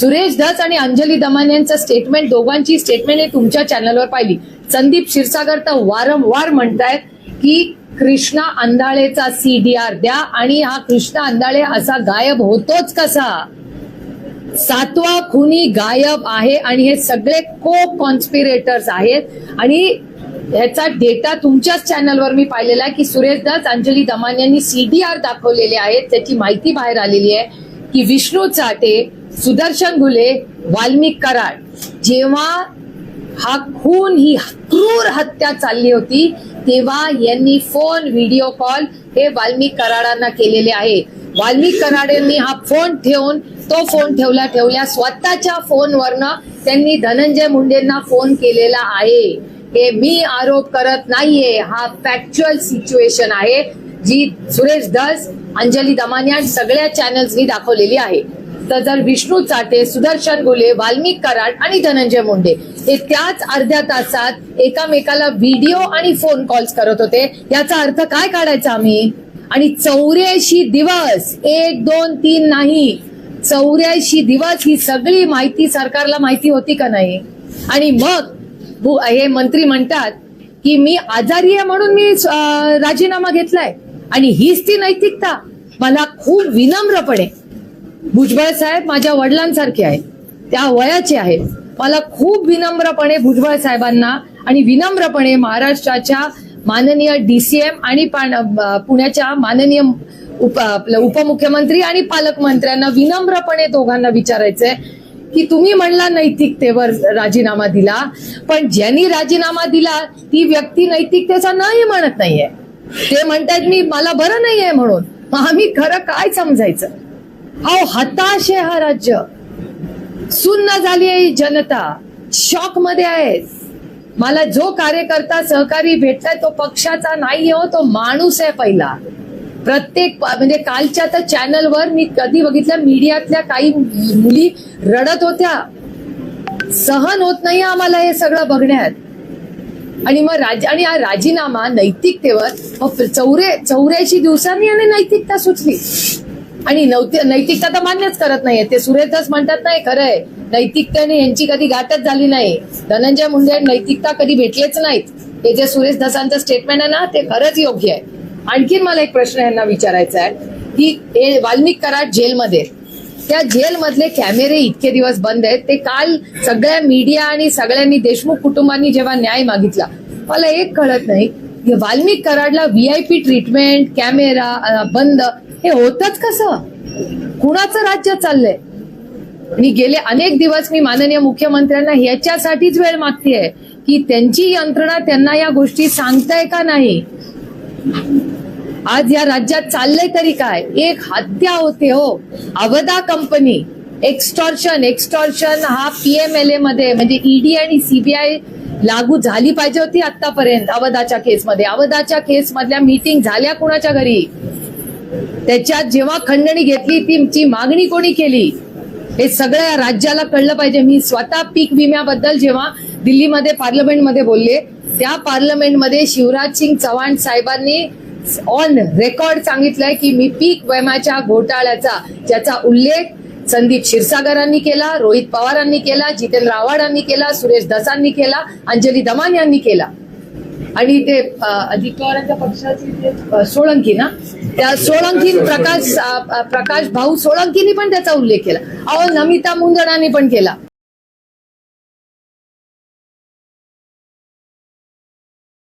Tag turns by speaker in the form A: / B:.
A: सुरेश धस आणि अंजली दमानिया यांचं स्टेटमेंट, दोघांची स्टेटमेंट तुमच्या चॅनलवर पाहिली. संदीप क्षीरसागर तर वारंवार म्हणतायत की कृष्णा अंधाळेचा CDR द्या आणि हा कृष्णा अंधाळे असा गायब होतोच कसा. 7वा खुनी गायब आहे आणि हे सगळे को कॉन्स्पिरेटर्स आहेत आणि ह्याचा डेटा तुमच्याच चॅनलवर मी पाहिलेला आहे की सुरेश धस, अंजली दमानियांनी CDR दाखवलेले आहेत. त्याची माहिती बाहेर आलेली आहे की विष्णू चाटे, सुदर्शन घुले, वाल्मिक कराड जेव्हा हा खून, ही क्रूर हत्या चालली होती तेव्हा यांनी फोन, व्हिडिओ कॉल हे वाल्मिक कराडांना केलेले आहे. वाल्मिक कराड यांनी हा फोन ठेवून, तो फोन ठेवल्या स्वतःच्या फोनवरनं त्यांनी धनंजय मुंडेंना फोन केलेला आहे. हे मी आरोप करत नाहीये, हा फॅक्च्युअल सिच्युएशन आहे जी सुरेश धस, अंजली दमानिया सगळ्या चॅनल्सनी दाखवलेली आहे. तर जर विष्णू चाटे, सुदर्शन घुले, वाल्मिक कराड आणि धनंजय मुंडे हे त्याच अर्ध्या तासात एकामेकाला व्हिडिओ आणि फोन कॉल्स करत होते, याचा अर्थ काय काढायचा आम्ही? आणि 84 दिवस, 1, 2, 3 नाही, 84 दिवस ही सगळी माहिती सरकारला माहिती होती का नाही? आणि मग हे मंत्री म्हणतात की मी आजारी आहे म्हणून मी राजीनामा घेतलाय आणि हीच ती नैतिकता. मला खूप विनम्रपणे, भुजबळ साहेब माझ्या वडिलांसारखे आहेत, त्या वयाचे आहेत, मला खूप विनम्रपणे भुजबळ साहेबांना आणि विनम्रपणे महाराष्ट्राच्या माननीय DCM आणि पुण्याच्या माननीय उपमुख्यमंत्री आणि पालकमंत्र्यांना विनम्रपणे दोघांना विचारायचंय की तुम्ही म्हणला नैतिकतेवर राजीनामा दिला, पण ज्यांनी राजीनामा दिला ती व्यक्ती नैतिकतेचा नाही म्हणत नाहीये. ते म्हणतात मला बरं नाहीये म्हणून. मग आम्ही खरं काय समजायचं? अहो हताश आहे हा राज्य, सुन्न झाली आहे जनता, शॉक मध्ये आहे. मला जो कार्यकर्ता सहकारी भेटलाय तो पक्षाचा नाही हो, तो माणूस आहे पहिला. प्रत्येक म्हणजे कालच्या तर चॅनलवर मी कधी बघितलं, मीडियातल्या काही मुली रडत होत्या. सहन होत नाही आम्हाला हे सगळं बघण्यात. आणि मग आणि हा राजीनामा नैतिकतेवर 84 दिवसांनी आणि नैतिकता सुचली. आणि नैतिकता तर मान्यच करत नाहीये ते. सुरेश धस म्हणतात नाही खरंय, नैतिकतेने यांची कधी गाठच झाली नाही. धनंजय मुंडे नैतिकता कधी भेटलेच नाहीत. हे जे सुरेश धसांचं स्टेटमेंट आहे ना ते खरंच योग्य आहे. आणखीन मला एक प्रश्न यांना विचारायचा आहे की हे वाल्मिक कराड जेलमध्ये, त्या जेलमधले कॅमेरे इतके दिवस बंद आहेत. ते काल सगळ्या मीडिया आणि सगळ्यांनी, देशमुख कुटुंबांनी जेव्हा न्याय मागितला, मला एक कळत नाही की वाल्मिक कराडला VIP ट्रीटमेंट, कॅमेरा बंद, हे होतच कसं? कुणाचं राज्य चाललंय? आणि गेले अनेक दिवस मी माननीय मुख्यमंत्र्यांना ह्याच्यासाठीच वेळ मागतेय की त्यांची यंत्रणा त्यांना या गोष्टी सांगताय का नाही. आज या राज्यात चाललंय तरी काय? एक हत्या होते हो, अवधा कंपनी, एक्स्टॉर्शन हा PMLA मध्ये म्हणजे ED आणि CBI लागू झाली पाहिजे होती आतापर्यंत. अवधाच्या केसमध्ये, अवधाच्या केसमधल्या मीटिंग झाल्या कुणाच्या घरी? त्याच्यात जेव्हा खंडणी घेतली ती मागणी कोणी केली? हे सगळं या राज्याला कळलं पाहिजे. मी स्वतः पीक विम्याबद्दल जेव्हा दिल्लीमध्ये पार्लमेंटमध्ये बोलले, त्या पार्लमेंटमध्ये शिवराज सिंग चौहान साहेबांनी ऑन रेकॉर्ड सांगितलंय की मी पीक विम्याच्या घोटाळ्याचा, ज्याचा उल्लेख संदीप क्षीरसागरांनी केला, रोहित पवारांनी केला, जितेंद्र आव्हाडांनी केला, सुरेश धसांनी केला, अंजली दमानियांनी केला. आणि ते अजित पवारांच्या पक्षाचे सोळंकी ना, त्या सोळंकी प्रकाश भाऊ सोळंकीनी पण त्याचा उल्लेख केला. अहो नमिता मुंदडांनी पण केला.